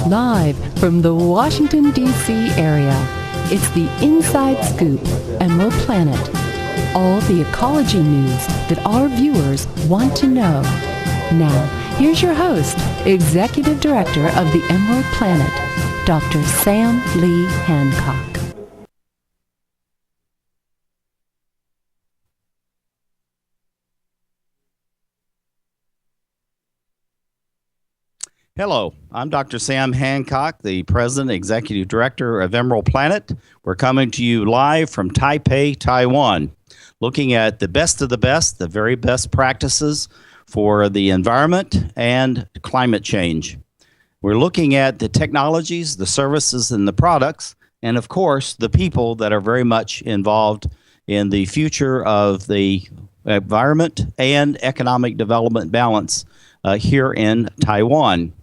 Live from the Washington, D.C. area, it's the Inside Scoop, Emerald Planet. All the ecology news that our viewers want to know. Now, here's your host, Executive Director of the Emerald Planet, Dr. Sam Lee Hancock. Hello, I'm Dr. Sam Hancock, the President, Executive Director of Emerald Planet. We're coming to you live from Taipei, Taiwan, looking at the best of the best, the very best practices for the environment and climate change. We're looking at the technologies, the services, and the products, and of course, the people that are very much involved in the future of the environment and economic development balance here in Taiwan.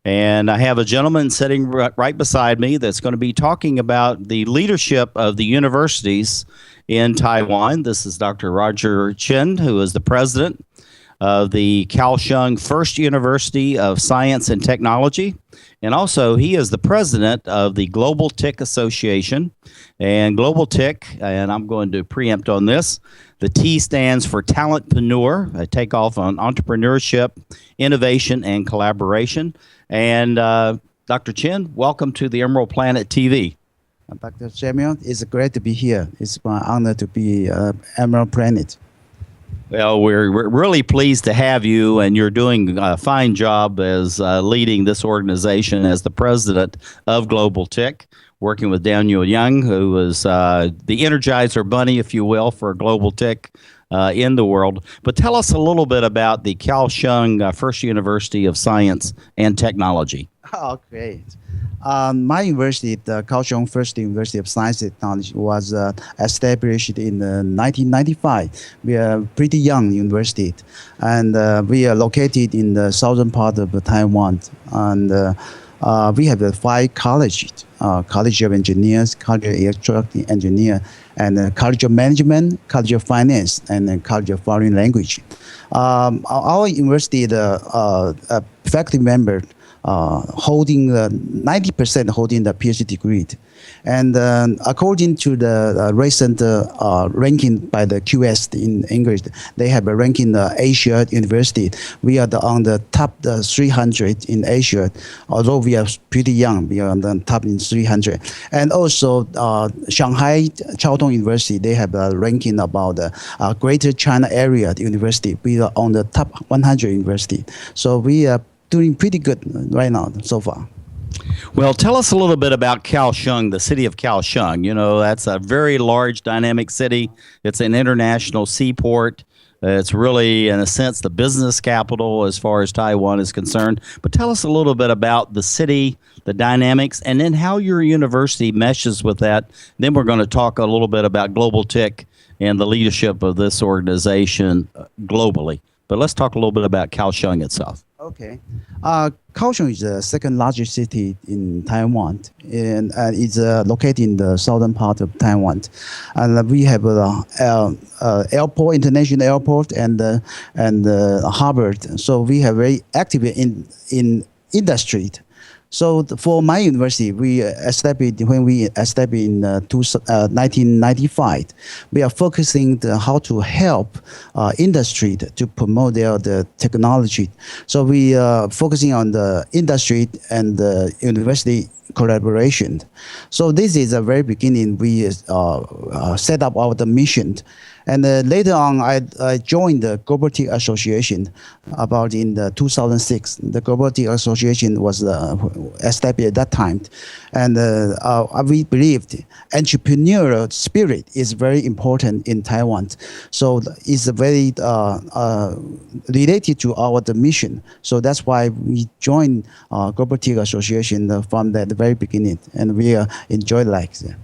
And I have a gentleman sitting right beside me that's going to be talking about the leadership of the universities in Taiwan. This is Dr. Roger Chen, who is the president of the Kaohsiung First University of Science and Technology. And also, he is the president of the Global TIC Association. And Global TIC, and I'm going to preempt on this, the T stands for Talentpreneur, a takeoff on entrepreneurship, innovation, and collaboration. And Dr. Chen, welcome to the Emerald Planet TV. Dr. Samuel, it's great to be here. It's my honor to be Emerald Planet. Well, we're really pleased to have you, and you're doing a fine job as leading this organization as the president of Global TIC, working with Daniel Young, who is the Energizer Bunny, if you will, for Global TIC in the world. But tell us a little bit about the Kaohsiung First University of Science and Technology. Oh, great. My university, the Kaohsiung First University of Science and Technology, was established in 1995. We are a pretty young university, and we are located in the southern part of Taiwan. And we have 5 colleges, College of Engineers, College of Electrical Engineer, and College of Management, College of Finance, and College of Foreign Language. Our university, the faculty member, holding 90% holding the PhD degree. And according to the recent ranking by the QS in English, they have a ranking Asia University. We are on the top 300 in Asia. Although we are pretty young, we are on the top in 300. And also Shanghai Chiao Tung University, they have a ranking about the Greater China Area University. We are on the top 100 university. So we are doing pretty good right now so far. Well, tell us a little bit about Kaohsiung, the city of Kaohsiung. You know, that's a very large, dynamic city. It's an international seaport. It's really, in a sense, the business capital as far as Taiwan is concerned. But tell us a little bit about the city, the dynamics, and then how your university meshes with that. Then we're going to talk a little bit about Global TIC and the leadership of this organization globally. But let's talk a little bit about Kaohsiung itself. Okay. Kaohsiung is the second largest city in Taiwan, and it's located in the southern part of Taiwan. And we have airport, international airport, and harbor. So we have very active in industry. So for my university, when we established in 1995, we are focusing how to help industry to promote the technology. So we are focusing on the industry and the university collaboration. So this is the very beginning. We set up our mission. And later on, I joined the Global TIC Association about in 2006. The Global TIC Association was established at that time. And we believed entrepreneurial spirit is very important in Taiwan. So it's very related to our mission. So that's why we joined Global TIC Association from the very beginning. And we enjoy like that.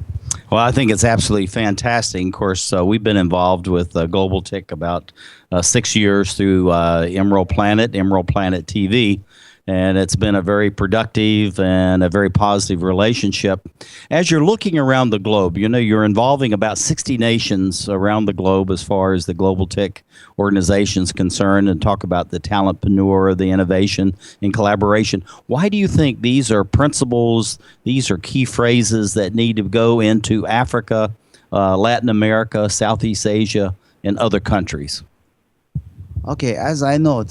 Well, I think it's absolutely fantastic. Of course, we've been involved with Global TIC about 6 years through Emerald Planet TV. and it's been a very productive and a very positive relationship. As you're looking around the globe, you know, you're involving about 60 nations around the globe as far as the Global Tech organization is concerned, and talk about the talentpreneur, the innovation and collaboration. Why do you think these are principles, these are key phrases that need to go into Africa, Latin America, Southeast Asia, and other countries? Okay, as I know,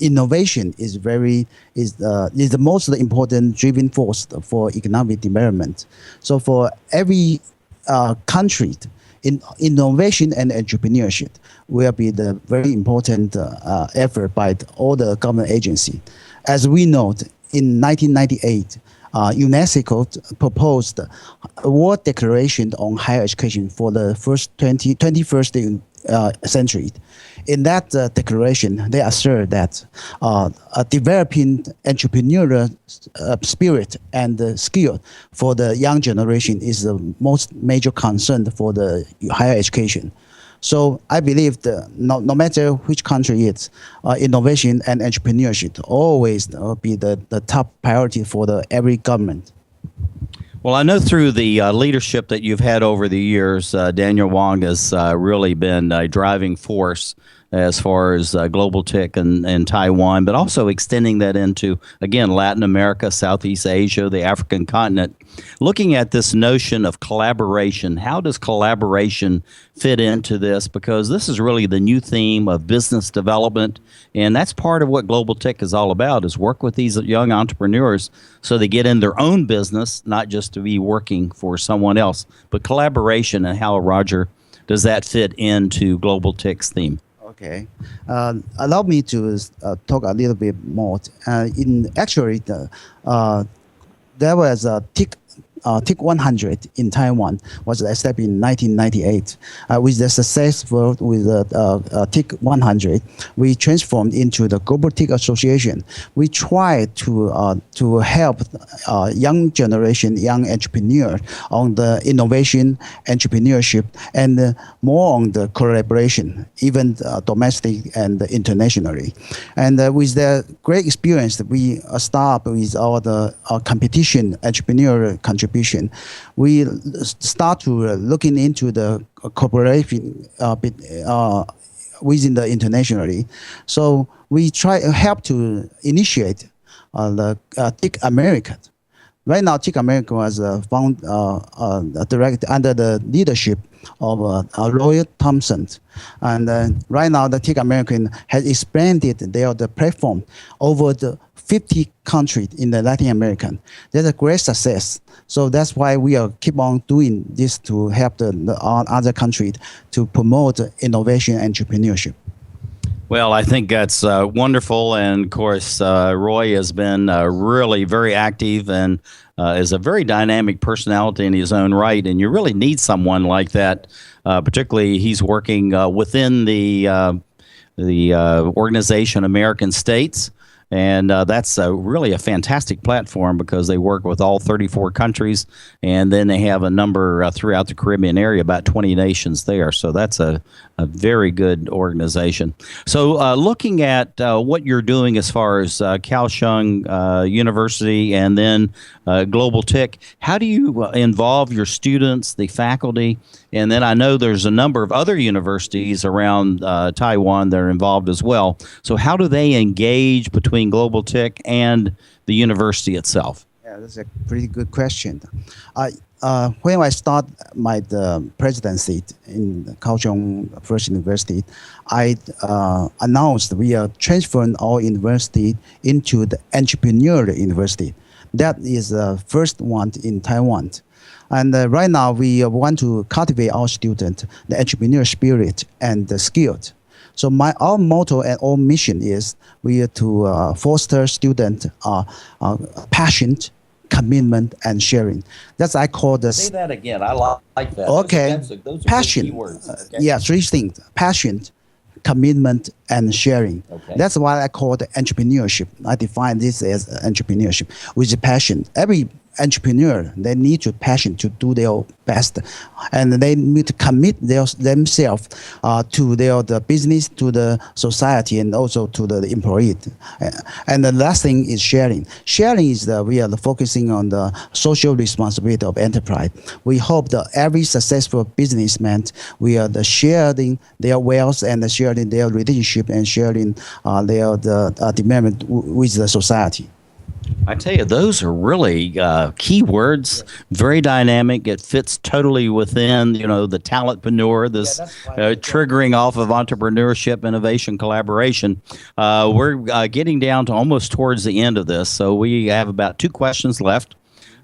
innovation is the most important driving force for economic development. So for every country, innovation and entrepreneurship will be the very important effort by all the government agencies. As we know, in 1998, UNESCO proposed a World Declaration on Higher Education for the 21st century. In that declaration, they assert that developing entrepreneurial spirit and skill for the young generation is the most major concern for the higher education. So I believe that no matter which country it's, innovation and entrepreneurship always be the top priority for every government. Well, I know through the leadership that you've had over the years, Daniel Wong has really been a driving force as far as global tech in Taiwan, but also extending that into, again, Latin America, Southeast Asia, the African continent. Looking at this notion of collaboration, how does collaboration fit into this? Because this is really the new theme of business development, and that's part of what global tech is all about, is work with these young entrepreneurs so they get in their own business, not just to be working for someone else. But collaboration, and how, Roger, does that fit into global tech's theme? Okay, allow me to talk a little bit more. There was a TIC 100 in Taiwan was established in 1998. With the successful with the TIC 100, we transformed into the Global TIC Association. We try to help young generation, young entrepreneurs on the innovation, entrepreneurship, and more on the collaboration, even domestic and internationally. And with the great experience, we start with our competition, entrepreneurial contribution. We start to looking into the cooperation within the internationally. So we try help to initiate the TIC America. Right now, TIC America was directed under the leadership of Roy Thompson. And right now, the TIC American has expanded the platform over the 50 countries in the Latin American. That's a great success. So that's why we are keep on doing this to help the other countries to promote innovation and entrepreneurship. Well, I think that's wonderful. And of course, Roy has been really very active and is a very dynamic personality in his own right. And you really need someone like that. Particularly, he's working within the organization American States. And that's really a fantastic platform because they work with all 34 countries, and then they have a number throughout the Caribbean area, about 20 nations there. So that's a very good organization. So looking at what you're doing as far as Kaohsiung University and then Global Tech, how do you involve your students, the faculty? And then I know there's a number of other universities around Taiwan that are involved as well. So how do they engage between Global Tech and the university itself? Yeah, that's a pretty good question. When I start my presidency in Kaohsiung First University, I announced we are transferring our university into the entrepreneurial university. That is the first one in Taiwan. And right now, we want to cultivate our students, the entrepreneurial spirit and the skills. So our motto and our mission is we are to foster student passion, commitment, and sharing. That's I call the. Say that again. I like that. Okay. Those are passion. Key words. Okay. Yeah, three things: passion, commitment, and sharing. Okay. That's why I call the entrepreneurship. I define this as entrepreneurship with passion. Every entrepreneur, they need to passion to do their best, and they need to commit themselves to the business, to the society, and also to the employee. And the last thing is sharing. Sharing is we are focusing on the social responsibility of enterprise. We hope that every successful businessman we are sharing their wealth and sharing their relationship and sharing their development with the society. I tell you, those are really key words, very dynamic. It fits totally within, the talentpreneur, this triggering off of entrepreneurship, innovation, collaboration. We're getting down to almost towards the end of this, so we have about 2 questions left.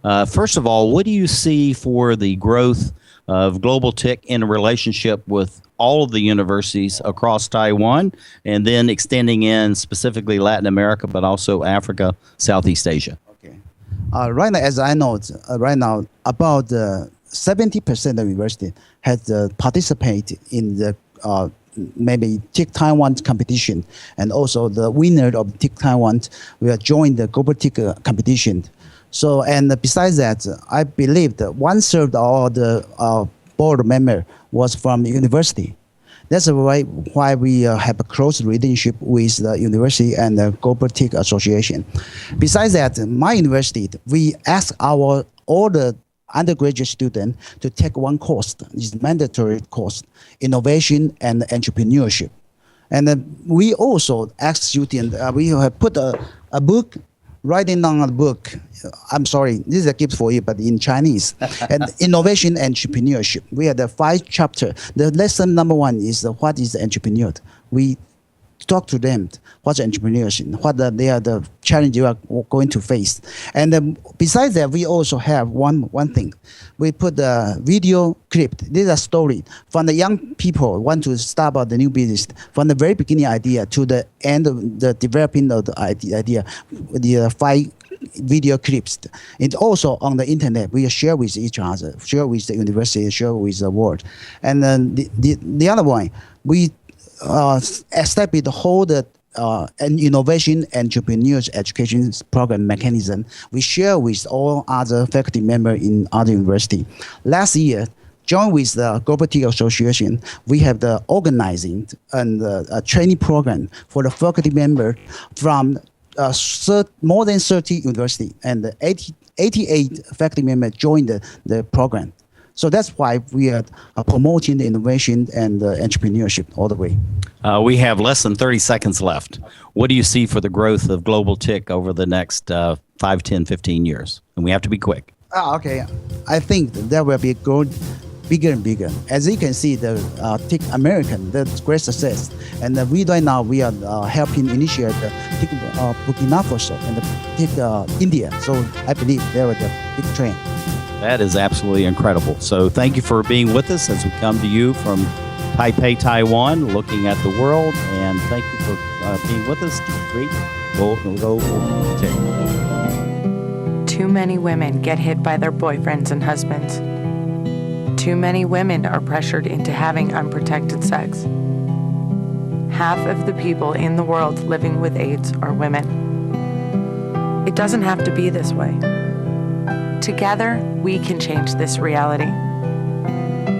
First of all, what do you see for the growth of Global TIC in a relationship with all of the universities across Taiwan, and then extending in specifically Latin America, but also Africa, Southeast Asia? Okay. Right now, as I know, right now about 70% of university has participated in the maybe TIC Taiwan competition, and also the winner of TIC Taiwan will join the Global TIC competition. So, and besides that, I believe that 1/3 of all the board member was from the university. That's why we have a close relationship with the university and the Global TIC Association. Besides that, my university, we ask all the undergraduate students to take one course. It's mandatory course, innovation and entrepreneurship. And we also ask students, we have put a book, writing down a book. I'm sorry, this is a gift for you, but in Chinese. And innovation and entrepreneurship. We have the 5 chapters. The lesson number 1 is what is entrepreneur. We talk to them what's entrepreneurship, what they are the challenge you are going to face. And besides that, we also have one thing. We put the video clip. This is a story from the young people want to start about the new business, from the very beginning idea to the end of the developing of the idea. The 5 video clips. It's also on the internet. We share with each other, share with the university, share with the world. And then the other one, we established the whole an innovation entrepreneurs education program mechanism. We share with all other faculty members in other university. Last year, joined with the Global TIC Association, we have the organizing and a training program for the faculty member from more than 30 universities, and 88 faculty members joined the program. So that's why we are promoting the innovation and entrepreneurship all the way. We have less than 30 seconds left. What do you see for the growth of Global TIC over the next 5, 10, 15 years? And we have to be quick. Okay. I think that will be growing bigger and bigger. As you can see, the TIC American, that's great success. And right now we are helping initiate the TIC Burkina Faso and the TIC India. So I believe there will be a big trend. That is absolutely incredible. So thank you for being with us as we come to you from Taipei, Taiwan, looking at the world. And thank you for being with us. Great. Go TIC. Too many women get hit by their boyfriends and husbands. Too many women are pressured into having unprotected sex. Half of the people in the world living with AIDS are women. It doesn't have to be this way. Together, we can change this reality.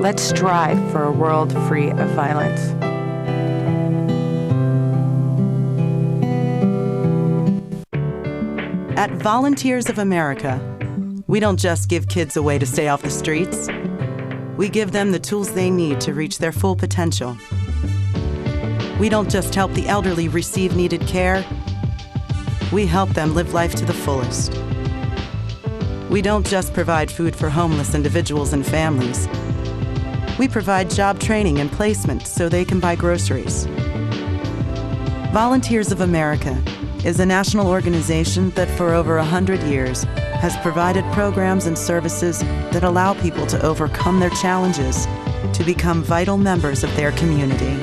Let's strive for a world free of violence. At Volunteers of America, we don't just give kids a way to stay off the streets. We give them the tools they need to reach their full potential. We don't just help the elderly receive needed care. We help them live life to the fullest. We don't just provide food for homeless individuals and families. We provide job training and placement so they can buy groceries. Volunteers of America is a national organization that for over 100 years has provided programs and services that allow people to overcome their challenges to become vital members of their community.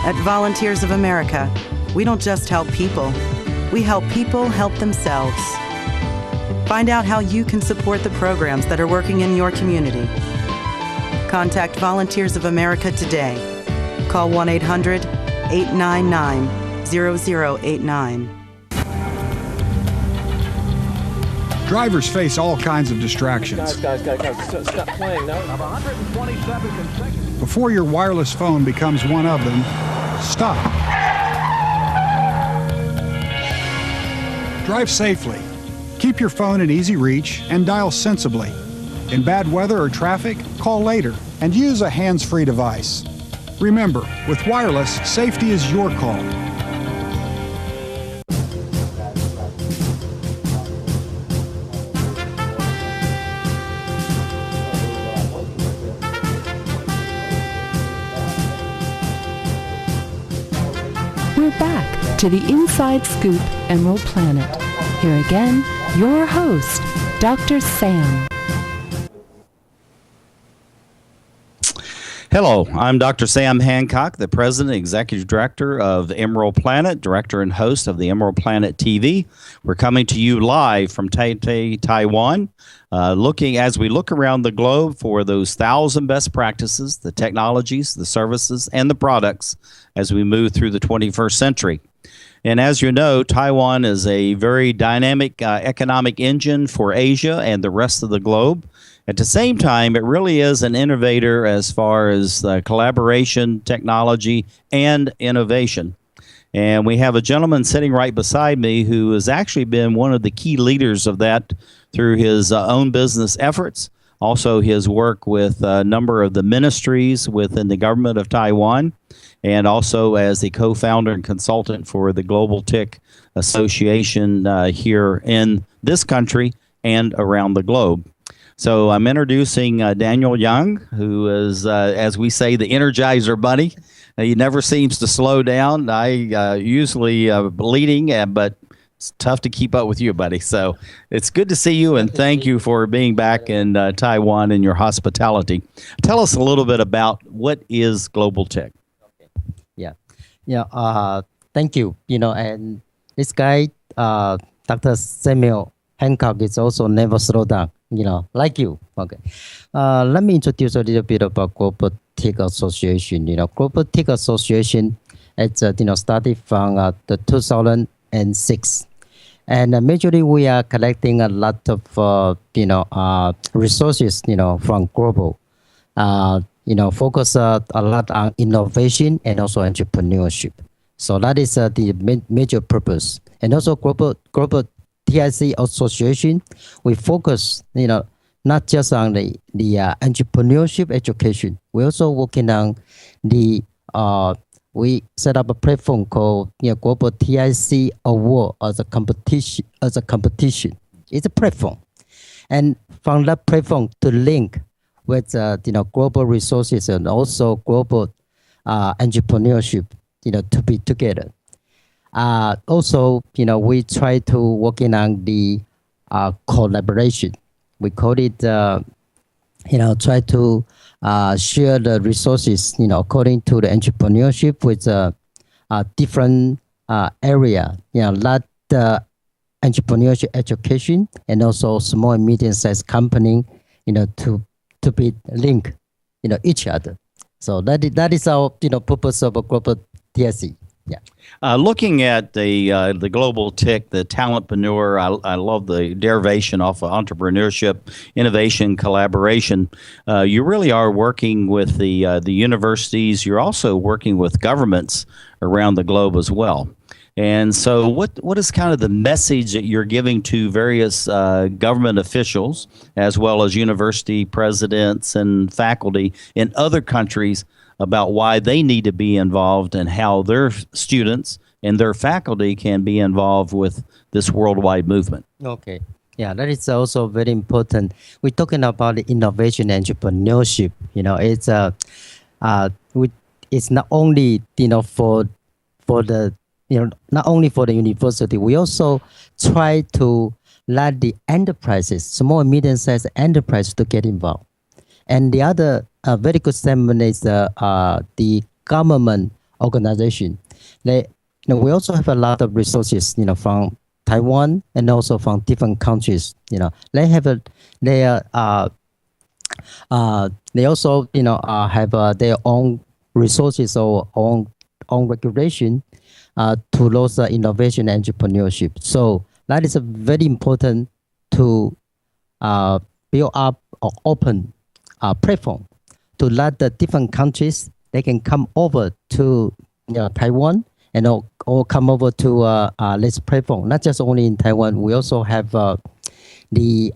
At Volunteers of America, we don't just help people, we help people help themselves. Find out how you can support the programs that are working in your community. Contact Volunteers of America today. Call 1-800-899-0089. Drivers face all kinds of distractions. Guys, stop playing now. 127 consecutive. Before your wireless phone becomes one of them, stop. Drive safely. Keep your phone in easy reach and dial sensibly. In bad weather or traffic, call later and use a hands-free device. Remember, with wireless, safety is your call. We're back to the Inside Scoop Emerald Planet. Here again, your host, Dr. Sam. Hello, I'm Dr. Sam Hancock, the President and Executive Director of Emerald Planet, Director and host of the Emerald Planet TV. We're coming to you live from Taipei, Taiwan, as we look around the globe for those 1,000 best practices, the technologies, the services, and the products as we move through the 21st century. And as you know, Taiwan is a very dynamic economic engine for Asia and the rest of the globe. At the same time, it really is an innovator as far as collaboration, technology, and innovation. And we have a gentleman sitting right beside me who has actually been one of the key leaders of that through his own business efforts, also his work with a number of the ministries within the government of Taiwan, and also as the co-founder and consultant for the Global TIC Association here in this country and around the globe. So I'm introducing Daniel Young, who is, as we say, the Energizer Bunny. He never seems to slow down. I usually leading, but it's tough to keep up with you, buddy. So it's good to see you, and thank you for being back in Taiwan and your hospitality. Tell us a little bit about what is Global TIC. Thank you. And this guy, Dr. Samuel Hancock, is also never slow down. Like you. Okay. Let me introduce a little bit about Global TIC Association. Global TIC Association, it's started from the 2006, and majorly we are collecting a lot of resources from global. Focus a lot on innovation and also entrepreneurship. So that is the major purpose. And also Global TIC Association, we focus, not just on the entrepreneurship education. We're also working on we set up a platform called Global TIC Award as a competition. It's a platform, and from that platform to link with global resources and also global entrepreneurship, to be together. Also, we try to working on the collaboration. We call it, try to share the resources, according to the entrepreneurship with different area, like the entrepreneurship education and also small and medium-sized company, to be linked, each other. So that is our, purpose of a Global TIC. Yeah. Looking at the Global TIC, the talentpreneur, I love the derivation off of entrepreneurship, innovation, collaboration. You really are working with the universities. You're also working with governments around the globe as well. And so what is kind of the message that you're giving to various government officials, as well as university presidents and faculty in other countries, about why they need to be involved and how their students and their faculty can be involved with this worldwide movement? Okay. Yeah, that is also very important. We're talking about the innovation and entrepreneurship. It's not only for the not only for the university. We also try to let the enterprises, small and medium-sized enterprises, to get involved. And the other very good segment is the government organization. We also have a lot of resources, from Taiwan and also from different countries. They have they also have their own resources or own regulation to those innovation and entrepreneurship. So that is very important to build up or open a platform to let the different countries they can come over to Taiwan and or come over to this platform. Not just only in Taiwan, we also have the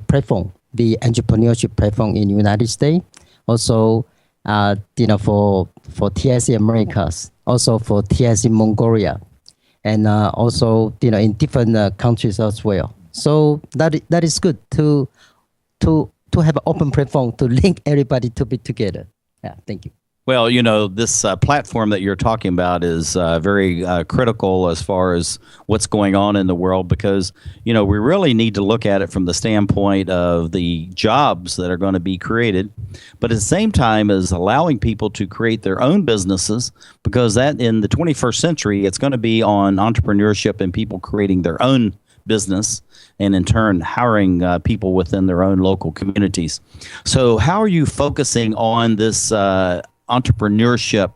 platform, the entrepreneurship platform in the United States. Also, for TIC Americas, also for TIC Mongolia, and also in different countries as well. So that is good to have an open platform to link everybody to be together. Yeah, thank you. Well, this platform that you're talking about is very critical as far as what's going on in the world because, we really need to look at it from the standpoint of the jobs that are going to be created, but at the same time as allowing people to create their own businesses because that in the 21st century, it's going to be on entrepreneurship and people creating their own business and in turn hiring people within their own local communities. So how are you focusing on this entrepreneurship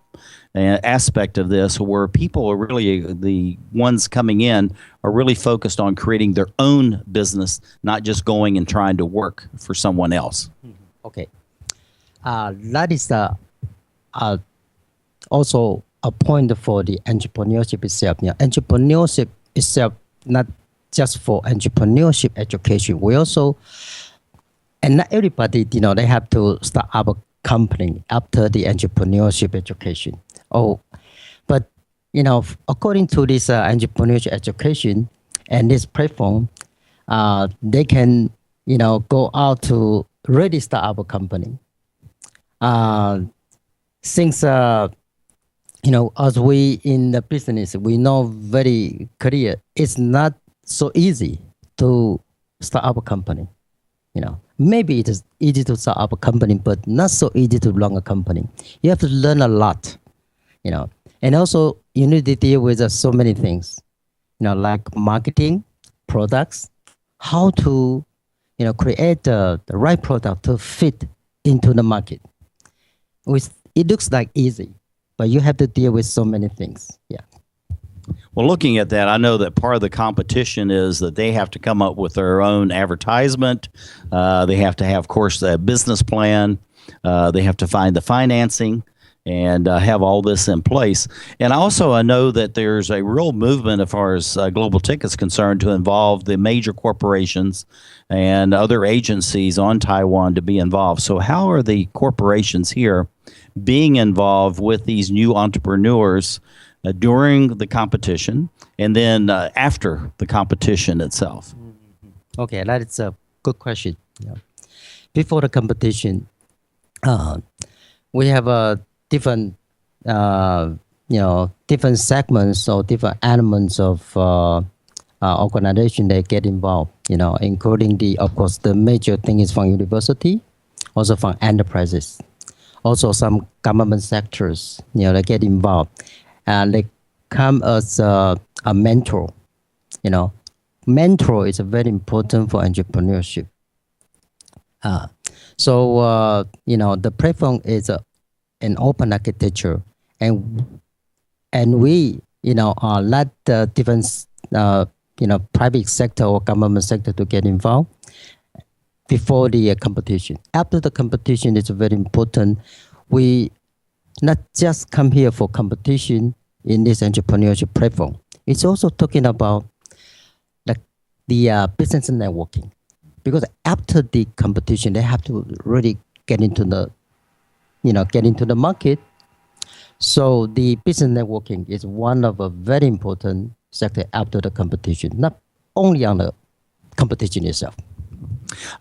aspect of this where people are really the ones coming in are really focused on creating their own business, not just going and trying to work for someone else? Okay. That is also a point for the entrepreneurship itself. Entrepreneurship itself, not just for entrepreneurship education. We also, and not everybody, they have to start up a company after the entrepreneurship education. But according to this entrepreneurship education and this platform, they can go out to really start up a company. Since as we in the business, we know very clear it's not so easy to start up a company. Maybe it is easy to start up a company, but not so easy to run a company. You have to learn a lot, and also you need to deal with so many things, like marketing, products, how to, create the right product to fit into the market. It looks like easy, but you have to deal with so many things. Yeah. Well, looking at that, I know that part of the competition is that they have to come up with their own advertisement. They have to have, of course, a business plan. They have to find the financing and have all this in place. And also, I know that there's a real movement as far as Global Ticket is concerned to involve the major corporations and other agencies on Taiwan to be involved. So how are the corporations here being involved with these new entrepreneurs during the competition and then after the competition itself? Okay, that is a good question. Before the competition, we have a different, different segments or different elements of organization that get involved. Including of course, the major thing is from university, also from enterprises, also some government sectors. They get involved. And they come as a mentor. Mentor is very important for entrepreneurship. So the platform is an open architecture, and we let the different private sector or government sector to get involved before the competition. After the competition, it's very important. We not just come here for competition in this entrepreneurship platform. It's also talking about the business networking, because after the competition, they have to really get into the market. So the business networking is one of a very important sector after the competition, not only on the competition itself.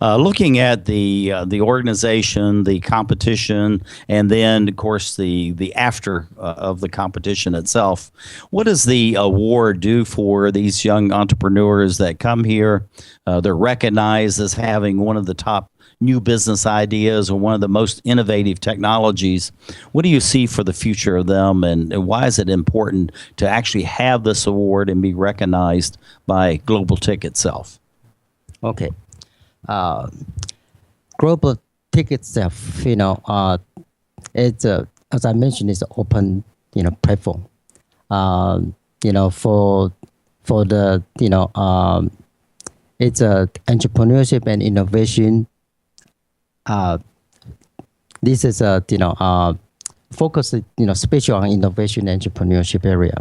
Looking at the organization, the competition, and then, of course, the after of the competition itself, what does the award do for these young entrepreneurs that come here? They're recognized as having one of the top new business ideas or one of the most innovative technologies. What do you see for the future of them, and why is it important to actually have this award and be recognized by Global Tick itself? Okay. Global Ticket itself, it's as I mentioned, it's an open, platform. For the It's entrepreneurship and innovation. This is a focus, special on innovation and entrepreneurship area.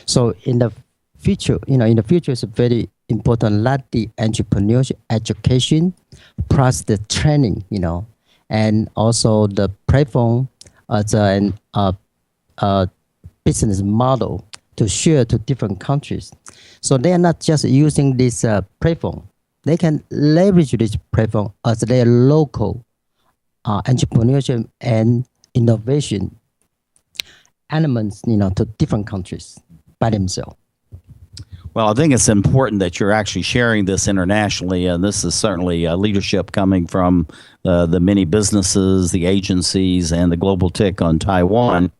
So in the future, it's very important that the entrepreneurship education plus the training, and also the platform as a business model to share to different countries. So they are not just using this platform. They can leverage this platform as their local entrepreneurship and innovation elements, to different countries by themselves. Well, I think it's important that you're actually sharing this internationally, and this is certainly leadership coming from the many businesses, the agencies, and the global TIC on Taiwan.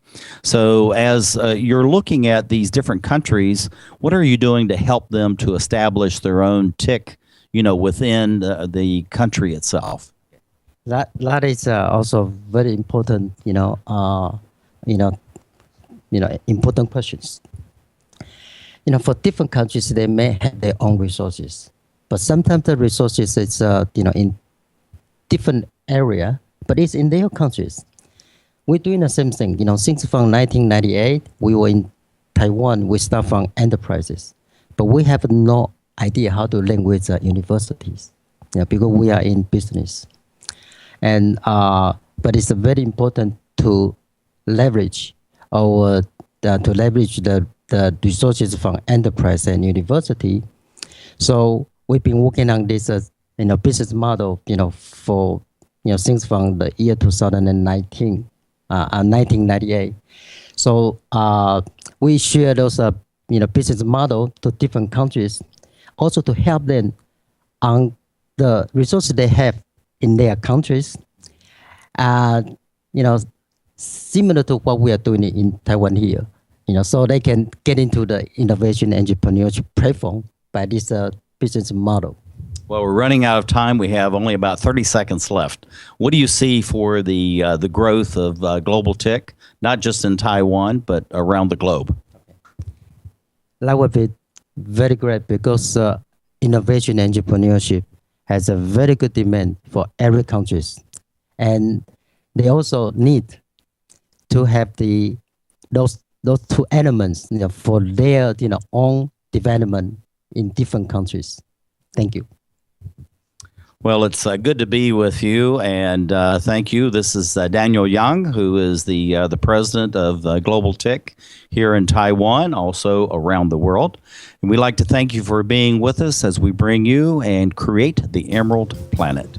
So as you're looking at these different countries, what are you doing to help them to establish their own TIC, within the country itself? That is also very important, important questions. For different countries, they may have their own resources, but sometimes the resources is in different area, but it's in their countries. We're doing the same thing. Since from 1998, we were in Taiwan. We start from enterprises, but we have no idea how to link with universities, because we are in business. And but it's very important to leverage the resources from enterprise and university. So we've been working on this business model for since from the year 2019, 1998. So we share those business model to different countries, also to help them on the resources they have in their countries. Similar to what we are doing in Taiwan here. So they can get into the innovation entrepreneurship platform by this business model. Well, we're running out of time. We have only about 30 seconds left. What do you see for the growth of global TIC, not just in Taiwan, but around the globe? That would be very great because innovation and entrepreneurship has a very good demand for every countries. And they also need to have those two elements for their own development in different countries. Thank you. Well, it's good to be with you, and thank you. This is Daniel Yang, who is the president of Global TIC here in Taiwan, also around the world. And we'd like to thank you for being with us as we bring you and create the Emerald Planet.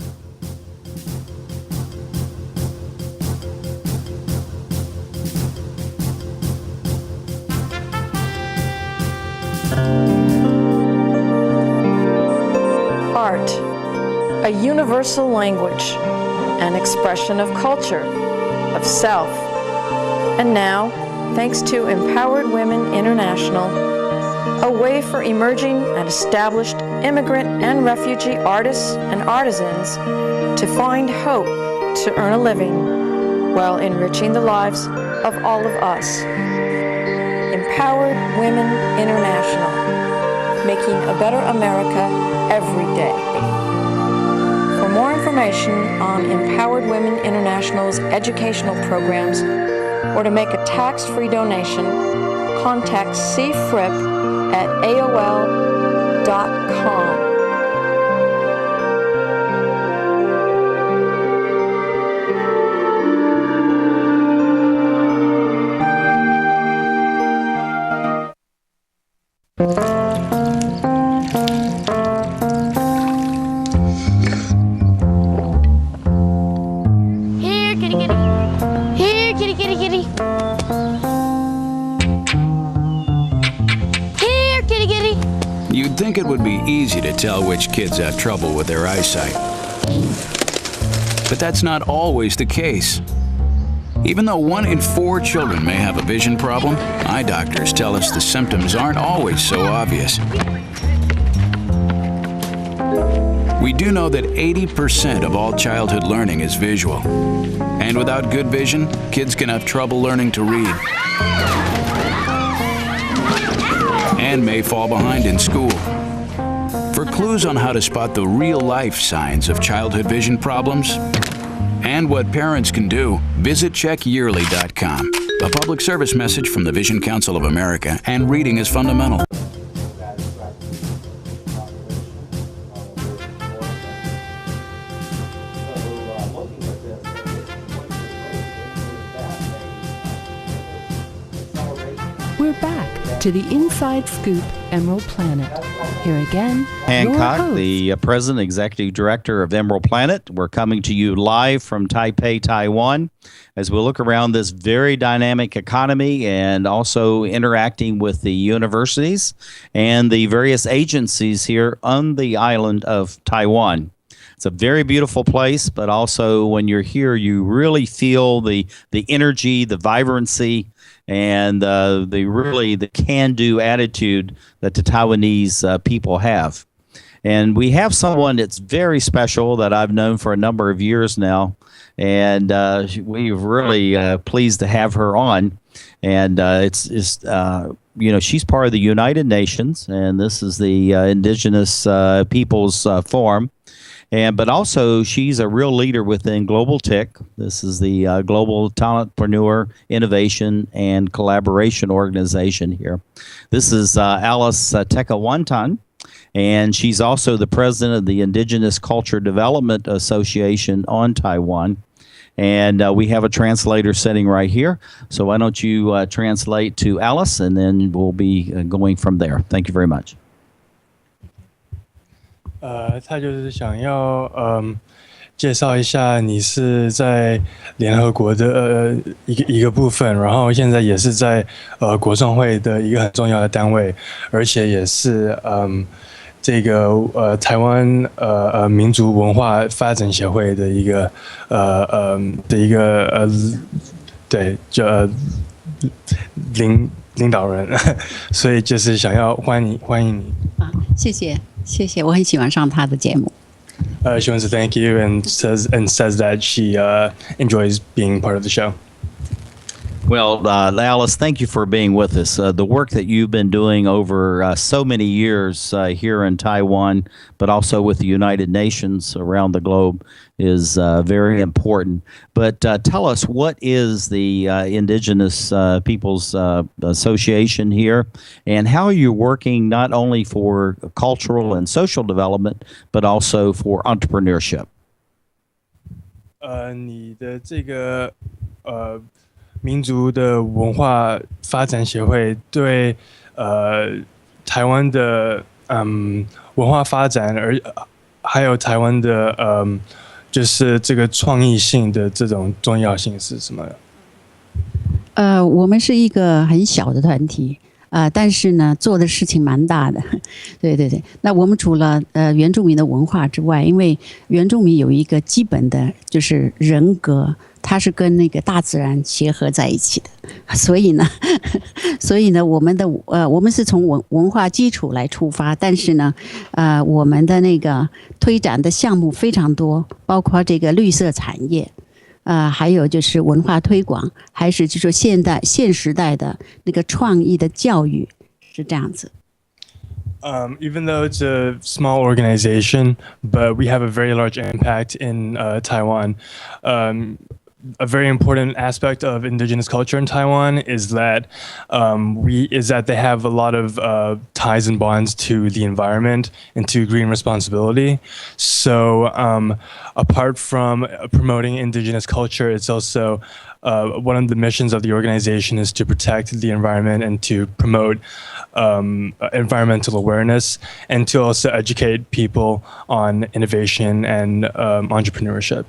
Art, a universal language, an expression of culture, of self. And now, thanks to Empowered Women International, a way for emerging and established immigrant and refugee artists and artisans to find hope to earn a living while enriching the lives of all of us. Empowered Women International, making a better America every day. For more information on Empowered Women International's educational programs or to make a tax-free donation, contact cfripp@aol.com. You'd think it would be easy to tell which kids have trouble with their eyesight. But that's not always the case. Even though 1 in 4 children may have a vision problem, eye doctors tell us the symptoms aren't always so obvious. We do know that 80% of all childhood learning is visual. And without good vision, kids can have trouble learning to read and may fall behind in school. For clues on how to spot the real-life signs of childhood vision problems and what parents can do, visit checkyearly.com. A public service message from the Vision Council of America and Reading is Fundamental. We're back to the Inside Scoop Emerald Planet. Here again, your Hancock, host. the President, Executive Director of Emerald Planet. We're coming to you live from Taipei, Taiwan, as we look around this very dynamic economy and also interacting with the universities and the various agencies here on the island of Taiwan. It's a very beautiful place, but also when you're here, you really feel the energy, the vibrancy, and the can-do attitude that the Taiwanese people have. And we have someone that's very special that I've known for a number of years now, and we're really pleased to have her on. And she's part of the United Nations, and this is the Indigenous Peoples Forum. But also, she's a real leader within Global TIC. This is the Global Talentpreneur Innovation and Collaboration Organization here. This is Alice Tekawantan, and she's also the president of the Indigenous Culture Development Association on Taiwan. And we have a translator sitting right here. So why don't you translate to Alice, and then we'll be going from there. Thank you very much. 他就是想要介绍一下你是在联合国的一个部分，然后现在也是在国创会的一个很重要的单位，而且也是这个台湾民族文化发展协会的一个对领导人，所以就是想要欢迎你。谢谢，我很喜欢上他的节目。She wants to thank you and says that she enjoys being part of the show. Well, Alice, thank you for being with us. The work that you've been doing over so many years here in Taiwan, but also with the United Nations around the globe, is very important. But tell us, what is the Indigenous Peoples Association here, and how are you working not only for cultural and social development, but also for entrepreneurship? 你的这个民族的文化发展协会对台湾的文化发展，还有台湾的就是这个创意性的这种重要性是什么？我们是一个很小的团体。但是呢，做的事情蛮大的，对。那我们除了原住民的文化之外，因为原住民有一个基本的就是人格，它是跟那个大自然结合在一起的，所以呢，我们是从文化基础来出发，但是呢，我们的那个推展的项目非常多，包括这个绿色产业。还有就是文化推广，还是就说现时代的那个创意的教育，是这样子。Even though it's a small organization, but we have a very large impact in Taiwan. A very important aspect of indigenous culture in Taiwan is that they have a lot of ties and bonds to the environment and to green responsibility. So apart from promoting indigenous culture, it's also one of the missions of the organization is to protect the environment and to promote environmental awareness, and to also educate people on innovation and entrepreneurship.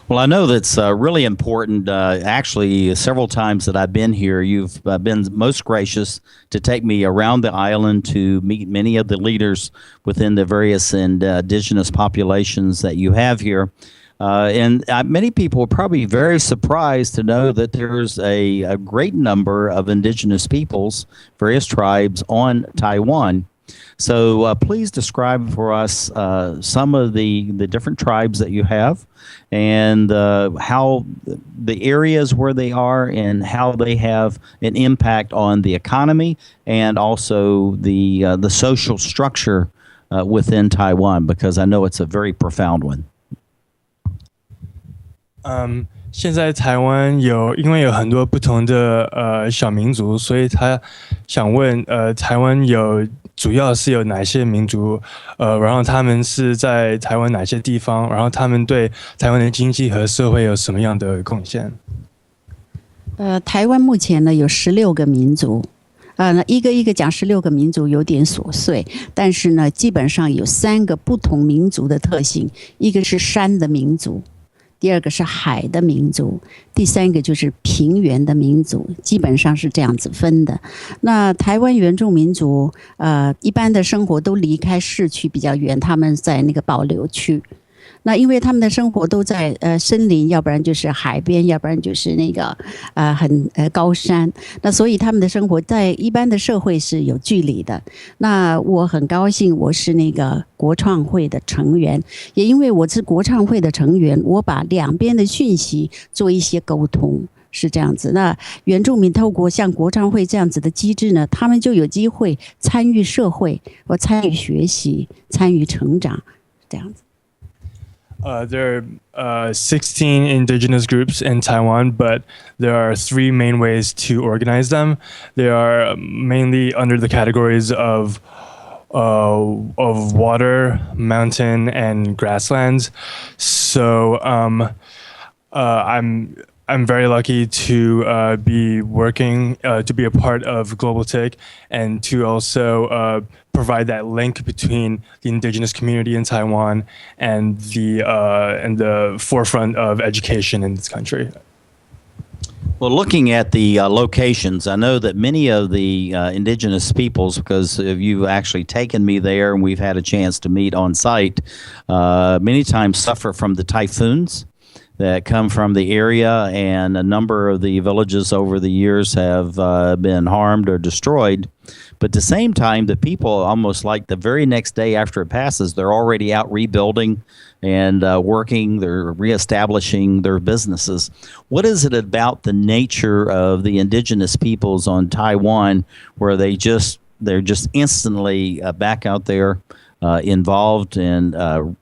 Well, I know that's really important. Actually, several times that I've been here, you've been most gracious to take me around the island to meet many of the leaders within the various indigenous populations that you have here. And many people are probably very surprised to know that there's a great number of indigenous peoples, various tribes on Taiwan. So please describe for us some of the different tribes that you have, and how the areas where they are, and how they have an impact on the economy and also the social structure within Taiwan, because I know it's a very profound one. 现在台湾因为有很多不同的小民族，所以他想问台湾主要是有哪些民族，然后他们是在台湾哪些地方，然后他们对台湾的经济和社会有什么样的贡献？台湾目前呢有16个民族。一个一个讲16个民族有点琐碎，但是呢，基本上有3个不同民族的特性，一个是山的民族，第2个是海的民族，第3个就是平原的民族，基本上是这样子分的。那台湾原住民族，一般的生活都离开市区比较远，他们在那个保留区。那因为他们的生活都在森林，要不然就是海边，要不然就是那个很高山，那所以他们的生活在一般的社会是有距离的。那我很高兴我是那个国创会的成员，也因为我是国创会的成员，我把两边的讯息做一些沟通。是这样子，那原住民透过像国创会这样子的机制呢，他们就有机会参与社会，或参与学习，参与成长，这样子。There are 16 indigenous groups in Taiwan, but there are 3 main ways to organize them. They are mainly under the categories of water, mountain, and grasslands. So I'm very lucky to be working to be a part of Global TIC, and to also provide that link between the indigenous community in Taiwan and the forefront of education in this country. Well, looking at the locations, I know that many of the indigenous peoples, because you've actually taken me there and we've had a chance to meet on site, many times suffer from the typhoons that come from the area, and a number of the villages over the years have been harmed or destroyed. But at the same time, the people, almost like the very next day after it passes, they're already out rebuilding and working, they're reestablishing their businesses. What is it about the nature of the indigenous peoples on Taiwan where they're just instantly back out there involved in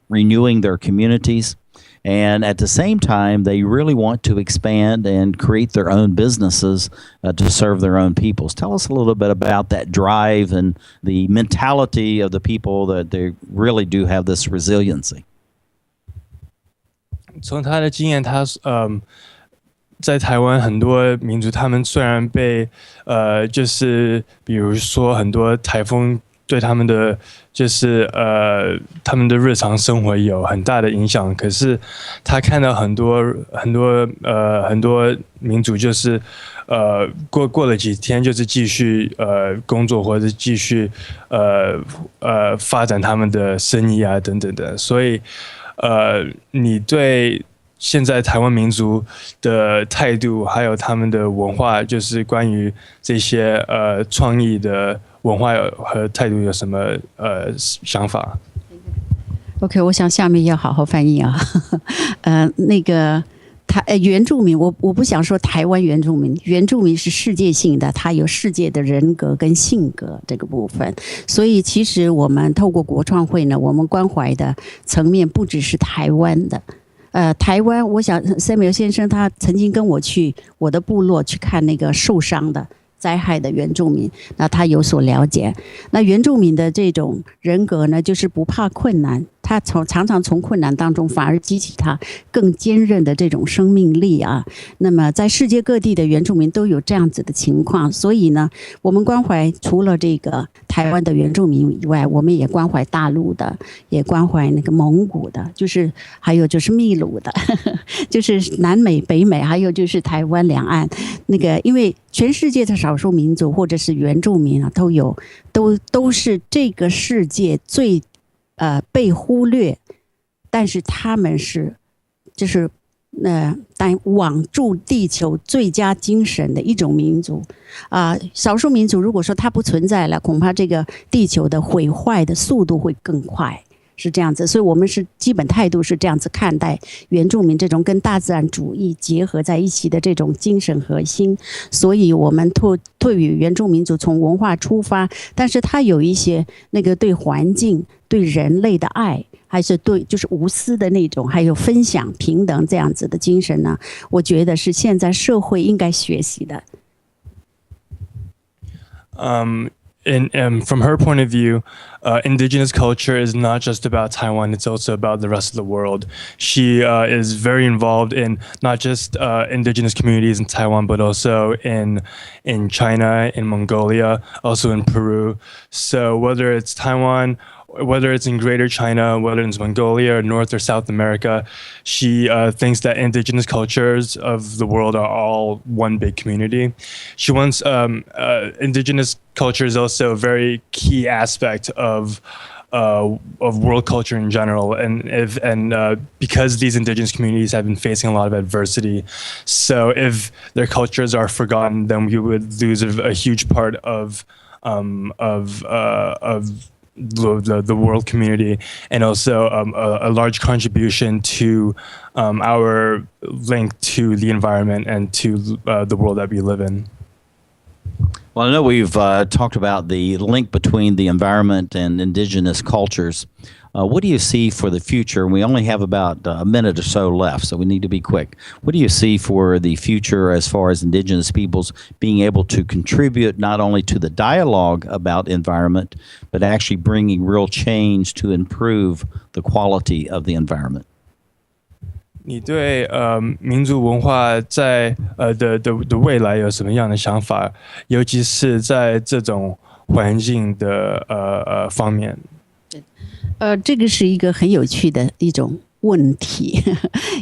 renewing their communities? And at the same time, they really want to expand and create their own businesses to serve their own peoples. Tell us a little bit about that drive and the mentality of the people, that they really do have this resiliency. 从他的经验，在台湾很多民族，他们虽然被就是比如说很多台风对他们的他们的日常生活有很大的影响，可是他看到很多民族就是过了几天就是继续工作，或者继续发展他们的生意啊等等的，所以你对现在台湾民族的态度，还有他们的文化，就是关于这些创意的文化和态度有什么想法 ？OK， 我想下面要好好翻译啊。那个原住民，我不想说台湾原住民，原住民是世界性的，它有世界的人格跟性格这个部分。所以其实我们透过国创会呢，我们关怀的层面不只是台湾的。台湾，我想 Samuel 先生他曾经跟我去我的部落去看那个受伤的灾害的原住民，那他有所了解。那原住民的这种人格呢，就是不怕困难，他常常从困难当中反而激起他更坚韧的这种生命力啊。那么在世界各地的原住民都有这样子的情况，所以呢，我们关怀除了这个台湾的原住民以外，我们也关怀大陆的，也关怀那个蒙古的，就是还有就是秘鲁的，就是南美、北美，还有就是台湾两岸那个，因为全世界的少数民族或者是原住民啊，都是这个世界最被忽略，但是他们是就是网住地球最佳精神的一种民族少数民族如果说它不存在了，恐怕这个地球的毁坏的速度会更快，是这样子。所以我们是基本态度是这样子看待原住民这种跟大自然主义结合在一起的这种精神核心。所以我们对于原住民族从文化出发，但是它有一些那个对环境对人类的爱，还是对就是无私的那种，还有分享平等这样子的精神呢，我觉得是现在社会应该学习的。And from her point of view, indigenous culture is not just about Taiwan, it's also about the rest of the world. She is very involved in not just indigenous communities in Taiwan, but also in China, in Mongolia, also in Peru. So whether it's Taiwan, whether it's in Greater China, whether it's Mongolia or North or South America, she thinks that indigenous cultures of the world are all one big community. She wants indigenous culture is also a very key aspect of world culture in general, and because these indigenous communities have been facing a lot of adversity, so if their cultures are forgotten, then we would lose a huge part of the world community, and also a large contribution to our link to the environment and to the world that we live in. Well, I know we've talked about the link between the environment and indigenous cultures. What do you see for the future? We only have about a minute or so left, so we need to be quick. What do you see for the future as far as indigenous peoples being able to contribute not only to the dialogue about environment, but actually bringing real change to improve the quality of the environment? 你对民族文化在的未来有什么样的想法？尤其是在这种环境的方面。这个是一个很有趣的一种问题，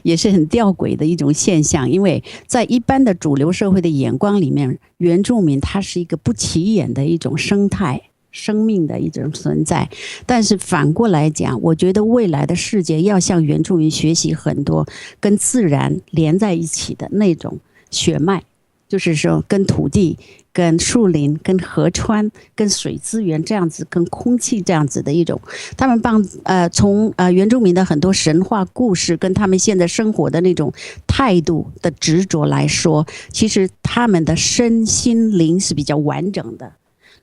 也是很吊诡的一种现象。因为在一般的主流社会的眼光里面，原住民它是一个不起眼的一种生态。生命的一种存在，但是反过来讲，我觉得未来的世界要向原住民学习很多跟自然连在一起的那种血脉，就是说跟土地、跟树林、跟河川、跟水资源这样子、跟空气这样子的一种，他们从原住民的很多神话故事跟他们现在生活的那种态度的执着来说，其实他们的身心灵是比较完整的。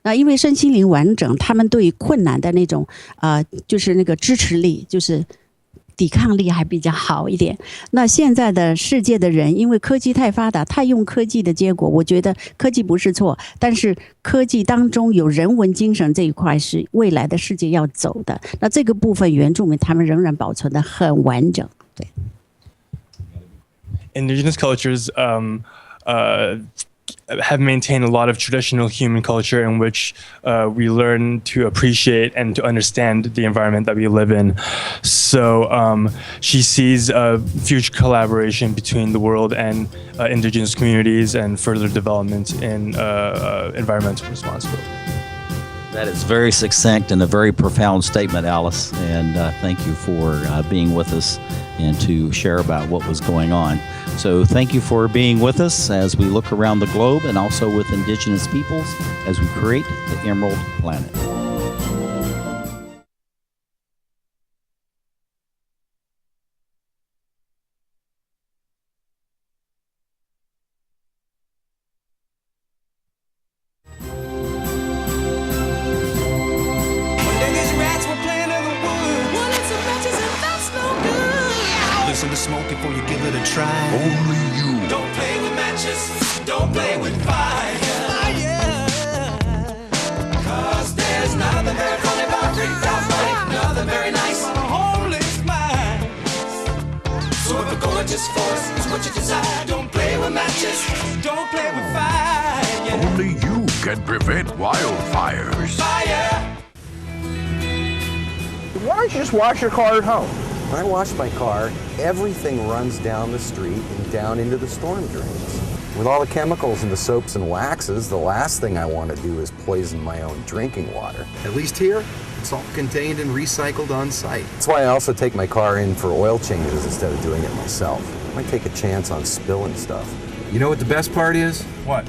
那因为身心灵完整，他们对于困难的那种就是那个支持力，就是抵抗力还比较好一点。那现在的世界的人，因为科技太发达，太用科技的结果，我觉得科技不是错，但是科技当中有人文精神这一块是未来的世界要走的。那这个部分原住民他们仍然保存得很完整。对。Indigenous cultures have maintained a lot of traditional human culture in which we learn to appreciate and to understand the environment that we live in. So she sees a future collaboration between the world and indigenous communities and further development in environmental responsibility. That is very succinct and a very profound statement, Alice, and thank you for being with us and to share about what was going on. So thank you for being with us as we look around the globe and also with indigenous peoples as we create the Emerald Planet. Listen to smoke before you give it a try. Only you. Don't play with matches. Don't play with fire. Cause there's nothing very funny about $3,000. Nothing very nice on a homeless mind. So if a gorgeous force is what you desire, don't play with matches. Don't play with fire. Only you can prevent wildfires. Fire. Why don't you just wash your car at home? When I wash my car, everything runs down the street and down into the storm drains. With all the chemicals in the soaps and waxes, the last thing I want to do is poison my own drinking water. At least here, it's all contained and recycled on site. That's why I also take my car in for oil changes instead of doing it myself. Might take a chance on spilling stuff. You know what the best part is? What?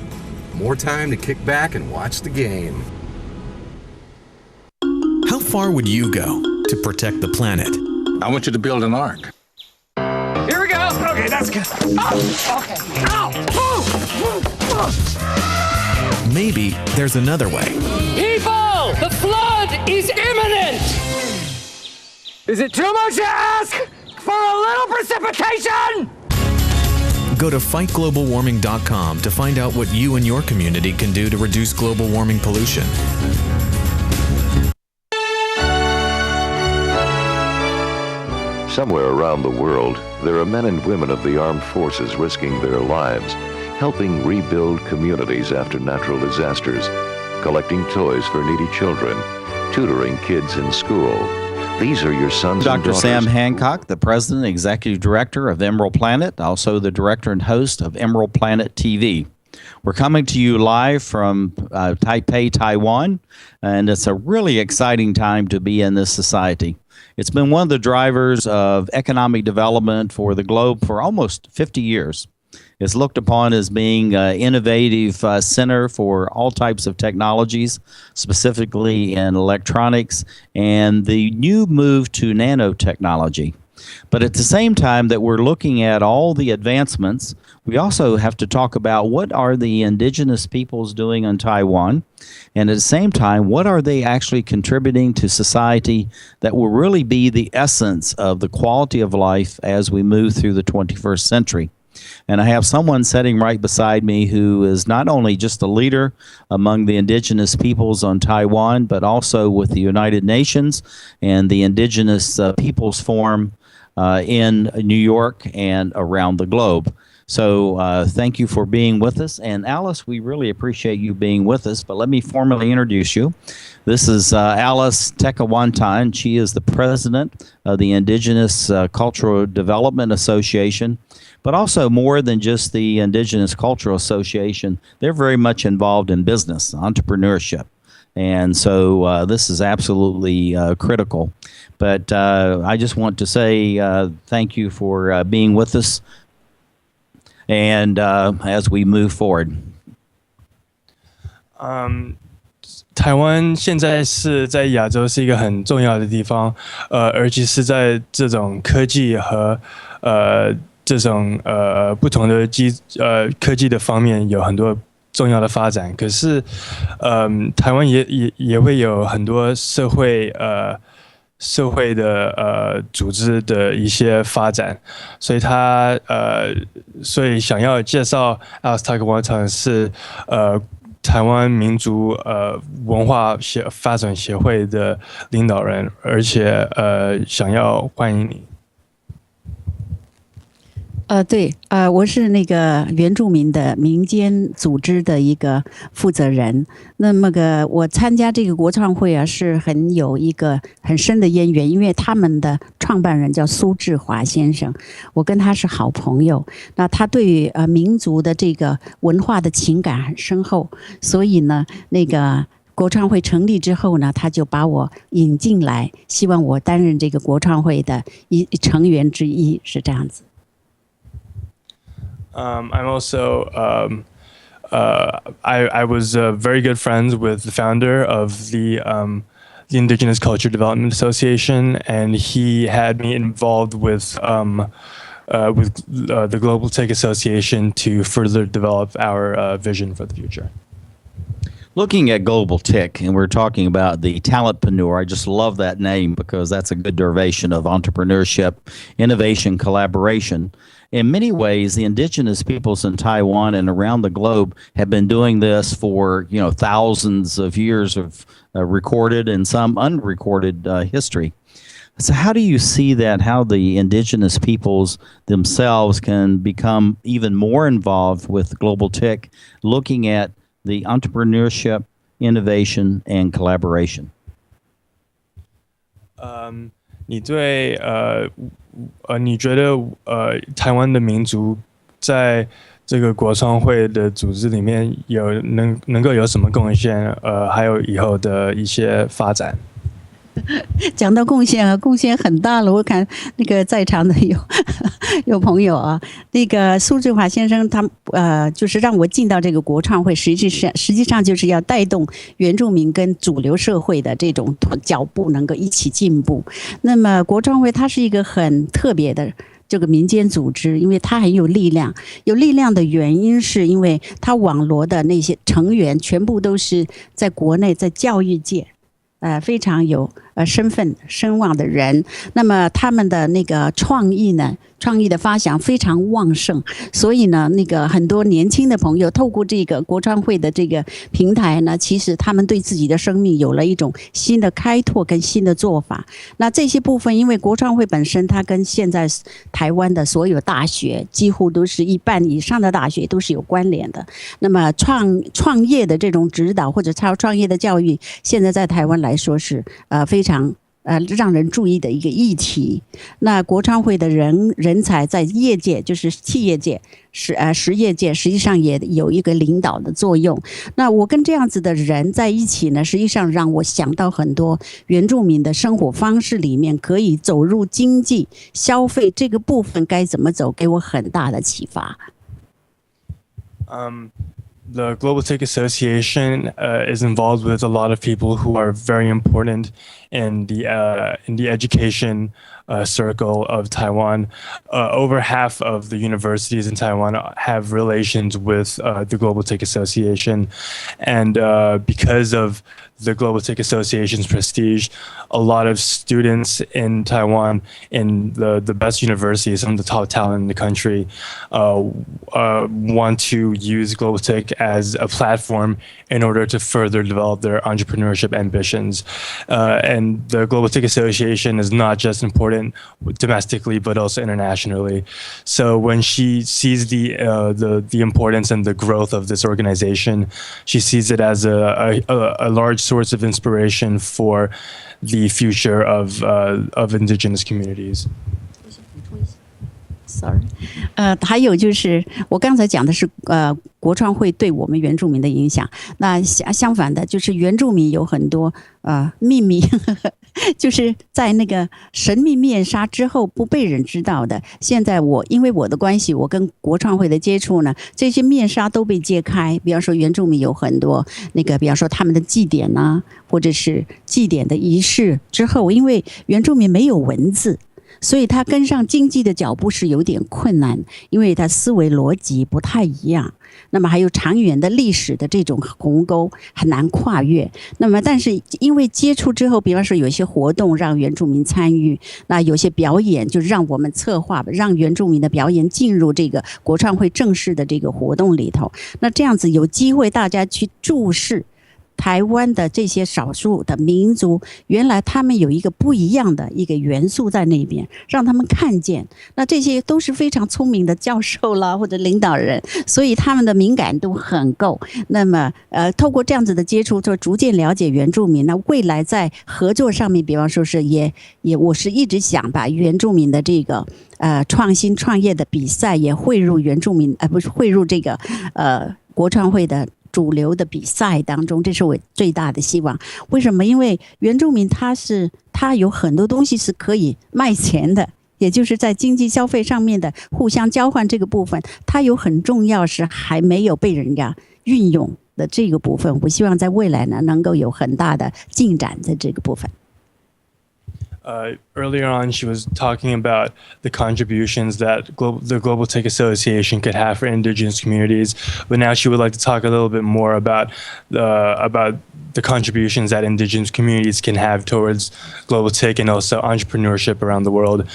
More time to kick back and watch the game. How far would you go to protect the planet? I want you to build an ark. Here we go. Okay, that's good. Oh, okay. Ow! Maybe there's another way. People, the flood is imminent. Is it too much to ask for a little precipitation? Go to fightglobalwarming.com to find out what you and your community can do to reduce global warming pollution. Somewhere around the world, there are men and women of the armed forces risking their lives, helping rebuild communities after natural disasters, collecting toys for needy children, tutoring kids in school. These are your sons and Dr. daughters. Sam Hancock, the President and Executive Director of Emerald Planet, also the Director and host of Emerald Planet TV. We're coming to you live from Taipei, Taiwan, and it's a really exciting time to be in this society. It's been one of the drivers of economic development for the globe for almost 50 years. It's looked upon as being an innovative center for all types of technologies, specifically in electronics, and the new move to nanotechnology. But at the same time that we're looking at all the advancements, we also have to talk about what are the indigenous peoples doing in Taiwan, and at the same time, what are they actually contributing to society that will really be the essence of the quality of life as we move through the 21st century. And I have someone sitting right beside me who is not only just a leader among the indigenous peoples on Taiwan, but also with the United Nations and the Indigenous Peoples Forum in New York and around the globe. So thank you for being with us. And Alice, we really appreciate you being with us, but let me formally introduce you. This is Alice Tekawantan. She is the president of the Indigenous Cultural Development Association, but also more than just the Indigenous Cultural Association. They're very much involved in business, entrepreneurship. And so this is absolutely critical. But I just want to say thank you for being with us. And as we move forward. 台湾现在是在亚洲是一个很重要的地方，而且是在这种科技和这种不同的科技的方面有很多重要的发展。可是，台湾也会有很多社会的组织的一些发展，所以想要介绍 Alice Tekawantan 是台湾民族文化发展协会的领导人，而且想要欢迎你。对，我是那个原住民的民间组织的一个负责人。那么我参加这个国创会啊，是有一个很深的渊源，因为他们的创办人叫苏志华先生，我跟他是好朋友。那他对于民族的这个文化的情感很深厚，所以呢，那个国创会成立之后呢，他就把我引进来，希望我担任这个国创会的成员之一，是这样子。I'm also I was very good friends with the founder of the Indigenous Culture Development Association, and he had me involved with the Global Tech Association to further develop our vision for the future. Looking at Global Tech, and we're talking about the Talentpreneur, I just love that name because that's a good derivation of entrepreneurship, innovation, collaboration. In many ways, the indigenous peoples in Taiwan and around the globe have been doing this for, thousands of years of recorded and some unrecorded history. So how do you see that, how the indigenous peoples themselves can become even more involved with Global Tech, looking at the entrepreneurship, innovation, and collaboration? 你觉得台湾的民族在这个国创会的组织里面能够有什么贡献？还有以后的一些发展？讲到贡献啊，贡献很大了。我看那个在场的有朋友啊，那个苏志华先生他就是让我进到这个国创会，实际上就是要带动原住民跟主流社会的这种脚步能够一起进步。那么国创会它是一个很特别的这个民间组织，因为它很有力量。有力量的原因是因为它网罗的那些成员全部都是在国内在教育界非常有身份声望的人。那么他们的那个创意的发想非常旺盛，所以呢，那个很多年轻的朋友透过这个国创会的这个平台呢，其实他们对自己的生命有了一种新的开拓跟新的做法。那这些部分，因为国创会本身它跟现在台湾的所有大学几乎都是一半以上的大学都是有关联的。那么创业的这种指导或者创业的教育，现在在台湾来说是非常让人注意的一个议题。那国创会的人才在业界，就是企业界、实业界，实际上也有一个领导的作用。那我跟这样子的人在一起呢，实际上让我想到很多原住民的生活方式里面，可以走入经济消费这个部分该怎么走，给我很大的启发。The Global Tech Association is involved with a lot of people who are very important in the education circle of Taiwan. Over half of the universities in Taiwan have relations with the Global Tech Association, and because of the Global Tech Association's prestige, a lot of students in Taiwan, in the best universities, some of the top talent in the country, want to use Global Tech as a platform in order to further develop their entrepreneurship ambitions. And the Global Tech Association is not just important domestically, but also internationally. So when she sees the importance and the growth of this organization, she sees it as a large source of inspiration for the future of indigenous communities. Sorry， 还有就是我刚才讲的是国创会对我们原住民的影响。那相反的，就是原住民有很多秘密，就是在那个神秘面纱之后不被人知道的。现在因为我的关系，我跟国创会的接触呢，这些面纱都被揭开。比方说原住民有很多比方说他们的祭典啊，或者是祭典的仪式之后，因为原住民没有文字。所以他跟上经济的脚步是有点困难，因为他思维逻辑不太一样。那么还有长远的历史的这种鸿沟很难跨越。那么但是因为接触之后，比方说有些活动让原住民参与，那有些表演就让我们策划，让原住民的表演进入这个国创会正式的这个活动里头。那这样子有机会大家去注视台湾的这些少数的民族，原来他们有一个不一样的一个元素在那边，让他们看见。那这些都是非常聪明的教授啦，或者领导人，所以他们的敏感度很够。那么透过这样子的接触，就逐渐了解原住民。那未来在合作上面，比方说是我是一直想把原住民的这个创新创业的比赛也汇入原住民，不是汇入这个国创会的主流的比赛当中，这是我最大的希望。为什么？因为原住民他有很多东西是可以卖钱的，也就是在经济消费上面的互相交换这个部分，它有很重要是还没有被人家运用的这个部分。我希望在未来呢能够有很大的进展在这个部分。Earlier on, she was talking about the contributions that the Global Tech Association could have for indigenous communities, but now she would like to talk a little bit more about the contributions that indigenous communities can have towards global tech and also entrepreneurship around the world.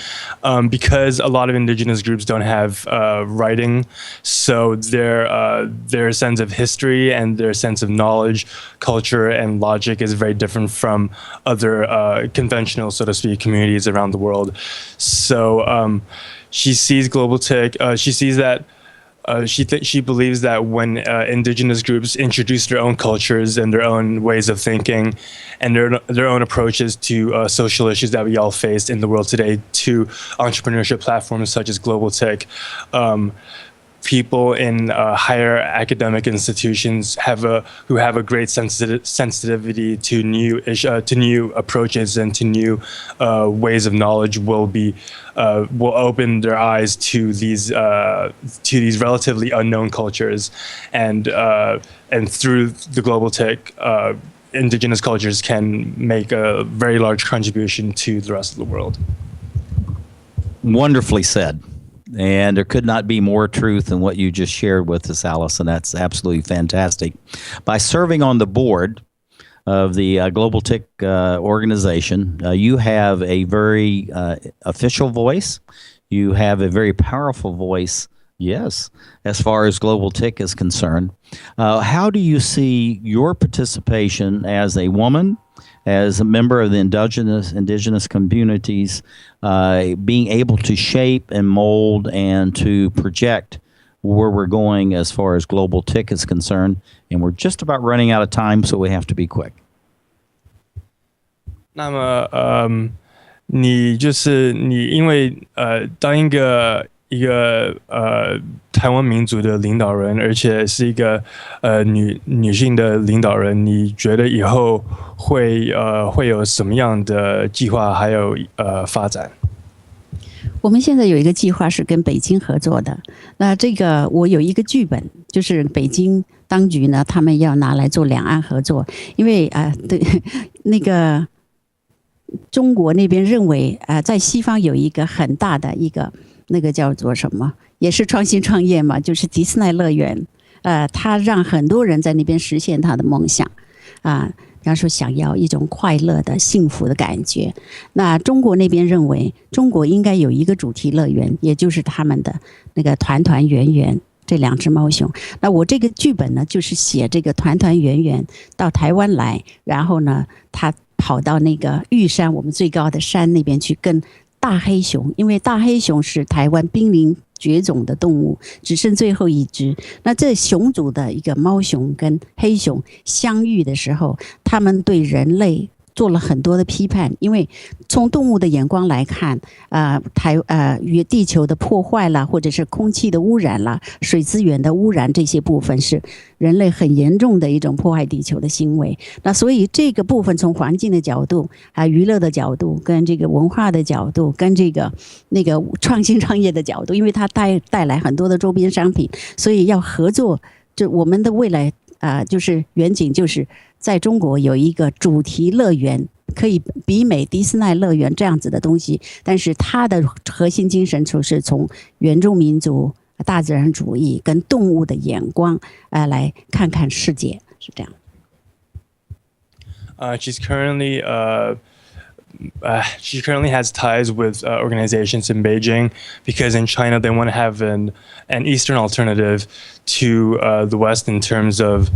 Because a lot of indigenous groups don't have writing, so their sense of history and their sense of knowledge, culture, and logic is very different from other conventional, so to speak, communities around the world. So she sees global tech, she sees that she believes that when indigenous groups introduce their own cultures and their own ways of thinking and their own approaches to social issues that we all face in the world today to entrepreneurship platforms such as global tech, people in higher academic institutions who have a great sensitivity to new approaches and to new ways of knowledge will open their eyes to these relatively unknown cultures, and through the global tech, indigenous cultures can make a very large contribution to the rest of the world. Wonderfully said. And there could not be more truth than what you just shared with us, Alice, and that's absolutely fantastic. By serving on the board of the Global TIC organization, you have a very official voice. You have a very powerful voice, yes, as far as Global TIC is concerned. How do you see your participation as a woman, as a member of the indigenous communities, being able to shape and mold and to project where we're going as far as Global TIC is concerned? And we're just about running out of time, so we have to be quick. 那么，你因为当一个台湾民族的领导人，而且是一个女性的领导人，你觉得以后会有什么样的计划还有发展？我们现在有一个计划是跟北京合作的，那这个我有一个剧本，就是北京当局呢，他们要拿来做两岸合作，因为对那个中国那边认为在西方有一个很大的一个那个叫做什么，也是创新创业嘛，就是迪士尼乐园，它让很多人在那边实现他的梦想比方说想要一种快乐的幸福的感觉。那中国那边认为中国应该有一个主题乐园，也就是他们的那个团团圆圆这两只猫熊。那我这个剧本呢，就是写这个团团圆圆到台湾来，然后呢他跑到那个玉山，我们最高的山那边去跟大黑熊，因为大黑熊是台湾濒临绝种的动物，只剩最后一只。那这熊族的一个猫熊跟黑熊相遇的时候，他们对人类做了很多的批判，因为从动物的眼光来看，地球的破坏啦，或者是空气的污染啦、水资源的污染，这些部分是人类很严重的一种破坏地球的行为。那所以这个部分从环境的角度、娱乐的角度、跟这个文化的角度、跟这个那个创新创业的角度，因为它带来很多的周边商品，所以要合作。就我们的未来就是远景，就是在中国有一个主题乐园，可以媲美迪士尼乐园这样子的东西，但是它的核心精神就是从原住民族、大自然主义跟动物的眼光来看看世界，是这样。She's currently has ties with organizations in Beijing, because in China they want to have an Eastern alternative to the West in terms of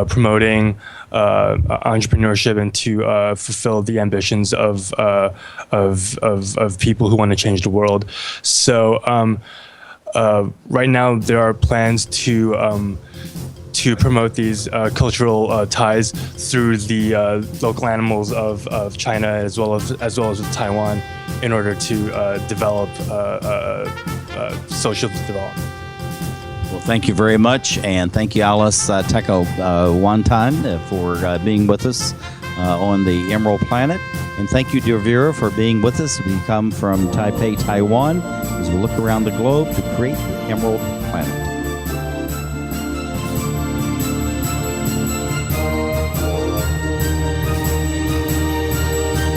promoting entrepreneurship and to fulfill the ambitions of people who want to change the world. So right now there are plans to promote these cultural ties through the local animals of China as well as with Taiwan, in order to develop social development. Well, thank you very much, and thank you, Alice Teko Wantan, for being with us on the Emerald Planet. And thank you, dear viewer, for being with us. We come from Taipei, Taiwan, as we look around the globe to create the Emerald